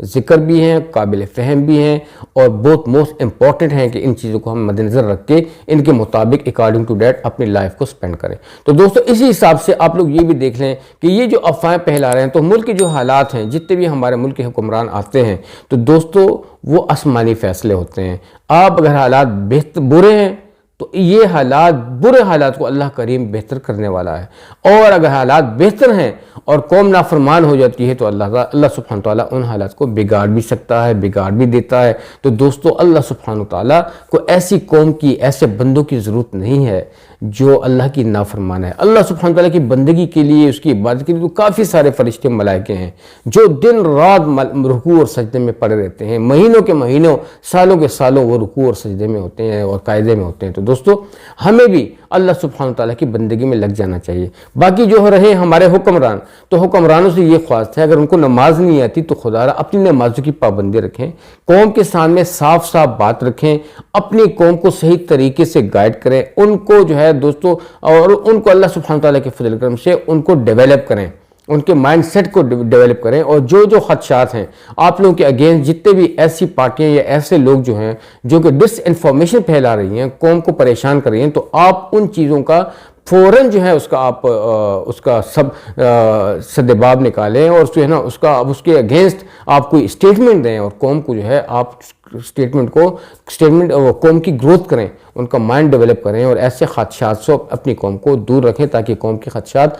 ذکر بھی ہیں، قابل فہم بھی ہیں، اور بہت موسٹ امپورٹنٹ ہیں کہ ان چیزوں کو ہم مد نظر رکھ کے ان کے مطابق اکارڈنگ ٹو دیٹ اپنی لائف کو سپینڈ کریں۔ تو دوستو اسی حساب سے آپ لوگ یہ بھی دیکھ لیں کہ یہ جو افواہیں پھیلا رہے ہیں، تو ملک کے جو حالات ہیں، جتنے بھی ہمارے ملک کے حکمران آتے ہیں، تو دوستو وہ آسمانی فیصلے ہوتے ہیں۔ آپ اگر حالات برے ہیں تو یہ حالات، برے حالات کو اللہ کریم بہتر کرنے والا ہے، اور اگر حالات بہتر ہیں اور قوم نافرمان ہو جاتی ہے تو اللہ سبحانہ تعالیٰ ان حالات کو بگاڑ بھی سکتا ہے، بگاڑ بھی دیتا ہے۔ تو دوستو اللہ سبحانہ تعالیٰ کو ایسی قوم کی، ایسے بندوں کی ضرورت نہیں ہے جو اللہ کی نافرمان ہے۔ اللہ سبحانہ تعالیٰ کی بندگی کے لیے، اس کی عبادت کے لیے تو کافی سارے فرشتے ملائکے ہیں جو دن رات رکوع اور سجدے میں پڑے رہتے ہیں، مہینوں کے مہینوں، سالوں کے سالوں وہ رکوع اور سجدے میں ہوتے ہیں اور قاعدے میں ہوتے ہیں۔ تو دوستو ہمیں بھی اللہ سبحانہ تعالیٰ کی بندگی میں لگ جانا چاہیے۔ باقی جو رہے ہمارے حکمران، تو حکمرانوں سے یہ خواست ہے اگر ان کو نماز نہیں آتی تو خدا را اپنی نمازوں کی پابندی رکھیں، قوم کے سامنے صاف صاف بات رکھیں، اپنی قوم کو صحیح طریقے سے گائیڈ کریں، ان کو جو ہے دوستو، اور ان کو اللہ سبحانہ تعالیٰ کے فضل کرم سے ان کو ڈیولپ کریں، ان کے مائنڈ سیٹ کو ڈیولپ کریں، اور جو خدشات ہیں آپ لوگوں کے اگینسٹ، جتنے بھی ایسی پارٹیاں یا ایسے لوگ جو ہیں جو کہ ڈس انفارمیشن پھیلا رہی ہیں، قوم کو پریشان کر رہی ہیں، تو آپ ان چیزوں کا فوراً جو ہے اس کا سدباب نکالیں، اور جو ہے نا اس کے اگینسٹ آپ کوئی اسٹیٹمنٹ دیں، اور قوم کو جو ہے آپ اسٹیٹمنٹ قوم کی گروتھ کریں، ان کا مائنڈ ڈیولپ کریں، اور ایسے خدشات سے اپنی قوم کو دور رکھیں تاکہ قوم کے خدشات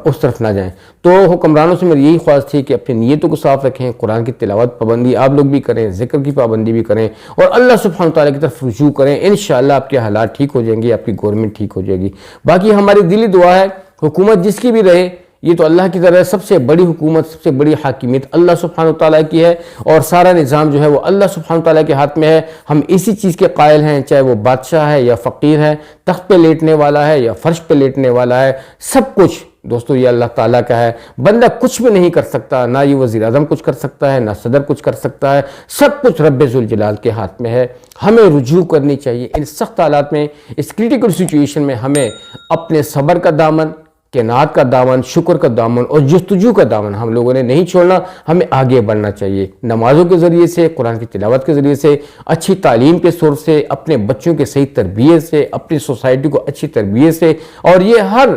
اس طرف نہ جائیں۔ تو حکمرانوں سے میری یہی خواہش تھی کہ اپنی نیتوں کو صاف رکھیں، قرآن کی تلاوت پابندی آپ لوگ بھی کریں، ذکر کی پابندی بھی کریں، اور اللہ سبحانہ تعالیٰ کی طرف رجوع کریں۔ انشاءاللہ آپ کے حالات ٹھیک ہو جائیں گے، آپ کی گورنمنٹ ٹھیک ہو جائے گی۔ باقی ہماری دلی دعا ہے حکومت جس کی بھی رہے، یہ تو اللہ کی طرح ہے، سب سے بڑی حکومت، سب سے بڑی حاکمیت اللہ سبحانہ تعالیٰ کی ہے، اور سارا نظام جو ہے وہ اللہ سبحانہ تعالیٰ کے ہاتھ میں ہے۔ ہم اسی چیز کے قائل ہیں، چاہے وہ بادشاہ ہے یا فقیر ہے، تخت پہ لیٹنے والا ہے یا فرش پہ لیٹنے والا ہے، سب کچھ دوستو یہ اللہ تعالیٰ کا ہے۔ بندہ کچھ بھی نہیں کر سکتا، نہ یہ وزیر اعظم کچھ کر سکتا ہے، نہ صدر کچھ کر سکتا ہے، سب کچھ رب ذوالجلال کے ہاتھ میں ہے۔ ہمیں رجوع کرنی چاہیے ان سخت حالات میں، اس کریٹیکل سچویشن میں ہمیں اپنے صبر کا دامن، قناعت کا دامن، شکر کا دامن اور جستجو کا دامن ہم لوگوں نے نہیں چھوڑنا، ہمیں آگے بڑھنا چاہیے، نمازوں کے ذریعے سے، قرآن کی تلاوت کے ذریعے سے، اچھی تعلیم کے سورس سے، اپنے بچوں کے صحیح تربیت سے، اپنی سوسائٹی کو اچھی تربیت سے، اور یہ ہر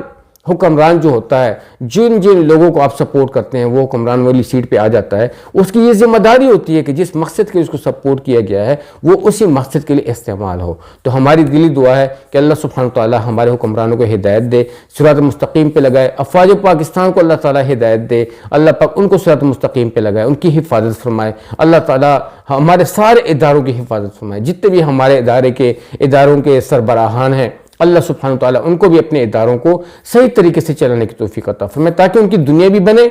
حکمران جو ہوتا ہے، جن لوگوں کو آپ سپورٹ کرتے ہیں وہ حکمران والی سیٹ پہ آ جاتا ہے، اس کی یہ ذمہ داری ہوتی ہے کہ جس مقصد کے لیے اس کو سپورٹ کیا گیا ہے وہ اسی مقصد کے لیے استعمال ہو۔ تو ہماری دلی دعا ہے کہ اللہ سبحانہ تعالیٰ ہمارے حکمرانوں کو ہدایت دے، صراط مستقیم پہ لگائے، افواج پاکستان کو اللہ تعالیٰ ہدایت دے، اللہ پاک ان کو صراط مستقیم پہ لگائے، ان کی حفاظت فرمائے، اللہ تعالیٰ ہمارے سارے اداروں کی حفاظت فرمائے، جتنے بھی ہمارے اداروں کے سربراہان ہیں، اللہ سبحانہ تعالیٰ ان کو بھی اپنے اداروں کو صحیح طریقے سے چلانے کی توفیق عطا فرمائے تاکہ ان کی دنیا بھی بنے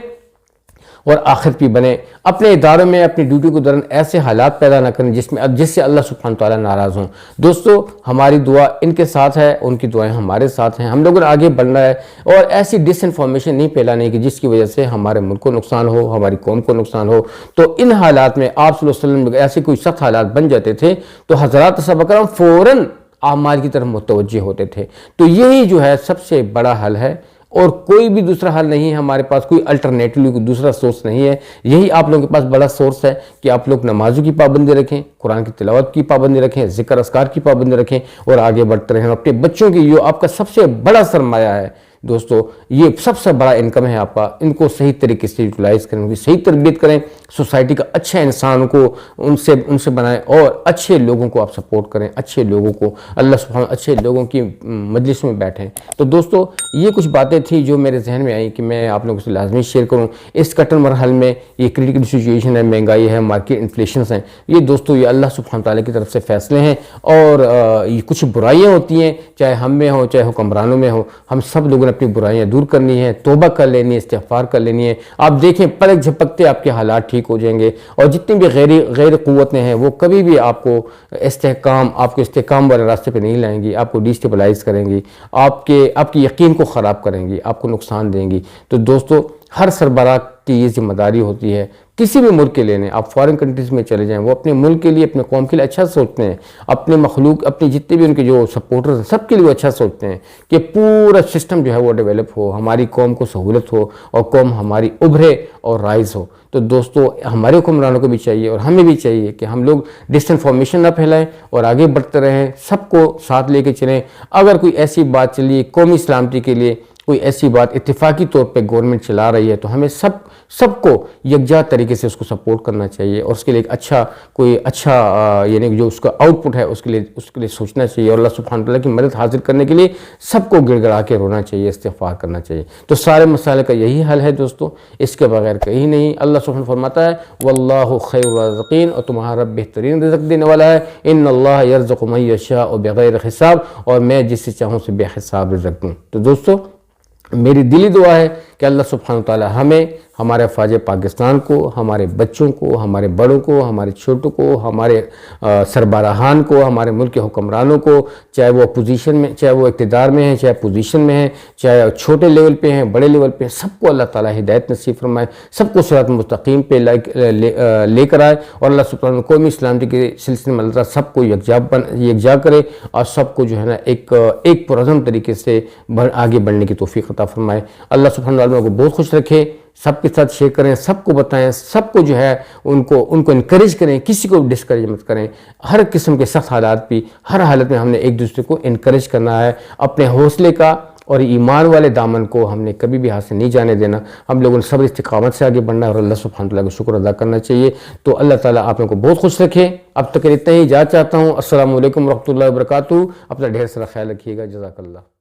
اور آخرت بھی بنے۔ اپنے اداروں میں اپنی ڈیوٹی کو دوران ایسے حالات پیدا نہ کریں جس سے اللہ سبحانہ تعالیٰ ناراض ہوں۔ دوستو ہماری دعا ان کے ساتھ ہے، ان کی دعائیں ہمارے ساتھ ہیں، ہم لوگوں نے آگے بڑھنا ہے اور ایسی ڈس انفارمیشن نہیں پھیلانی کہ جس کی وجہ سے ہمارے ملک کو نقصان ہو، ہماری قوم کو نقصان ہو۔ تو ان حالات میں آپ صلی اللہ علیہ وسلم ایسے کوئی سخت حالات بن جاتے تھے تو حضرات صحابہ کرام فوراً اعمال کی طرف متوجہ ہوتے تھے۔ تو یہی جو ہے سب سے بڑا حل ہے اور کوئی بھی دوسرا حل نہیں ہے، ہمارے پاس کوئی الٹرنیٹیو، کوئی دوسرا سورس نہیں ہے۔ یہی آپ لوگوں کے پاس بڑا سورس ہے کہ آپ لوگ نمازوں کی پابندی رکھیں، قرآن کی تلاوت کی پابندی رکھیں، ذکر اذکار کی پابندی رکھیں اور آگے بڑھتے رہیں۔ اپنے بچوں کی جو آپ کا سب سے بڑا سرمایہ ہے دوستو، یہ سب سے بڑا انکم ہے آپ کا، ان کو صحیح طریقے سے یوٹیلائز کریں، ان کی صحیح تربیت کریں، سوسائٹی کا اچھا انسان کو ان سے بنائیں اور اچھے لوگوں کو آپ سپورٹ کریں، اچھے لوگوں کو اللہ سبحانہ اچھے لوگوں کی مجلس میں بیٹھیں۔ تو دوستو یہ کچھ باتیں تھیں جو میرے ذہن میں آئیں کہ میں آپ لوگوں سے لازمی شیئر کروں۔ اس کٹر مرحل میں یہ کریٹیکل سچویشن ہے، مہنگائی ہے، مارکیٹ انفلیشنز ہیں، یہ دوستو یہ اللہ سبحانہ تعالیٰ کی طرف سے فیصلے ہیں اور یہ کچھ برائیاں ہوتی ہیں، چاہے ہم میں ہوں چاہے حکمرانوں میں ہوں، ہم سب لوگوں نے اپنی برائیاں دور کرنی ہے، توبہ کر لینی ہے، استغفار کر لینی ہے۔ آپ دیکھیں پلک جھپکتے آپ کے حالات ٹھیک ہو جائیں گے اور جتنی بھی غیر قوتیں ہیں وہ کبھی بھی آپ کو استحکام والے راستے پہ نہیں لائیں گی، آپ کو ڈیسٹیبلائز کریں گی، آپ کے یقین کو خراب کریں گی، آپ کو نقصان دیں گی۔ تو دوستو ہر سربراہ کی یہ ذمہ داری ہوتی ہے کسی بھی ملک کے لیے. آپ فارن کنٹریز میں چلے جائیں, وہ اپنے ملک کے لیے, اپنے قوم کے لیے اچھا سوچتے ہیں, اپنے مخلوق, اپنے جتنے بھی ان کے جو سپورٹرز ہیں سب کے لیے وہ اچھا سوچتے ہیں کہ پورا سسٹم جو ہے وہ ڈیولپ ہو, ہماری قوم کو سہولت ہو اور قوم ہماری ابھرے اور رائز ہو. تو دوستو ہمارے حکمرانوں کو بھی چاہیے اور ہمیں بھی چاہیے کہ ہم لوگ ڈس انفارمیشن نہ پھیلائیں اور آگے بڑھتے رہیں, سب کو ساتھ لے کے چلیں. اگر کوئی ایسی بات چلیے قومی سلامتی کے لیے, کوئی ایسی بات اتفاقی طور پہ گورنمنٹ چلا رہی ہے, تو ہمیں سب کو یکجا طریقے سے اس کو سپورٹ کرنا چاہیے اور اس کے لیے ایک اچھا یعنی جو اس کا آؤٹ پٹ ہے اس کے لیے سوچنا چاہیے, اور اللہ سبحانہ تعالیٰ کی مدد حاصل کرنے کے لیے سب کو گڑ گڑا کے رونا چاہیے, استغفار کرنا چاہیے. تو سارے مسائل کا یہی حل ہے دوستو, اس کے بغیر کہیں نہیں. اللہ سبحانہ فرماتا ہے واللہ خیر الرازقین, اور تمہارا رب بہترین رزق دینے والا ہے. ان اللہ یرزق من یشاء بغیر حساب, اور میں جس سے چاہوں سے بے حساب رزق دوں. تو دوستو میری دلی دعا ہے کہ اللہ سبحانہ تعالی ہمیں, ہمارے افواج پاکستان کو, ہمارے بچوں کو, ہمارے بڑوں کو, ہمارے چھوٹوں کو, ہمارے سربراہان کو, ہمارے ملک کے حکمرانوں کو, چاہے وہ اپوزیشن میں, چاہے وہ اقتدار میں ہیں, چاہے پوزیشن میں ہیں, چاہے چھوٹے لیول پہ ہیں, بڑے لیول پہ ہیں, سب کو اللہ تعالی ہدایت نصیب فرمائے, سب کو صراط مستقیم پہ لے کر آئے, اور اللہ سبحانہ قومی اسلامتی کے سلسلے میں اللہ تعالیٰ سب کو یکجا کرے اور سب کو جو ہے نا ایک پرعزم طریقے سے آگے بڑھنے کی توفیق عطا فرمائے. اللہ سبحانہ تعالیٰ کو بہت خوش رکھے, سب کے ساتھ شیئر کریں, سب کو بتائیں, سب کو جو ہے ان کو انکریج کریں, کسی کو ڈسکریج مت کریں. ہر قسم کے سخت حالات بھی, ہر حالت میں ہم نے ایک دوسرے کو انکریج کرنا ہے. اپنے حوصلے کا اور ایمان والے دامن کو ہم نے کبھی بھی ہاتھ سے نہیں جانے دینا. ہم لوگوں نے صبر استقامت سے آگے بڑھنا ہے اور اللہ سبحانہ تعالیٰ کو شکر ادا کرنا چاہیے. تو اللہ تعالیٰ آپ لوگوں کو بہت خوش رکھے. اب تک اتنا ہی اجازت چاہتا ہوں. السلام علیکم ورحمۃ اللہ وبرکاتہ. اپنا ڈھیر سارا خیال رکھیے گا. جزاک اللہ.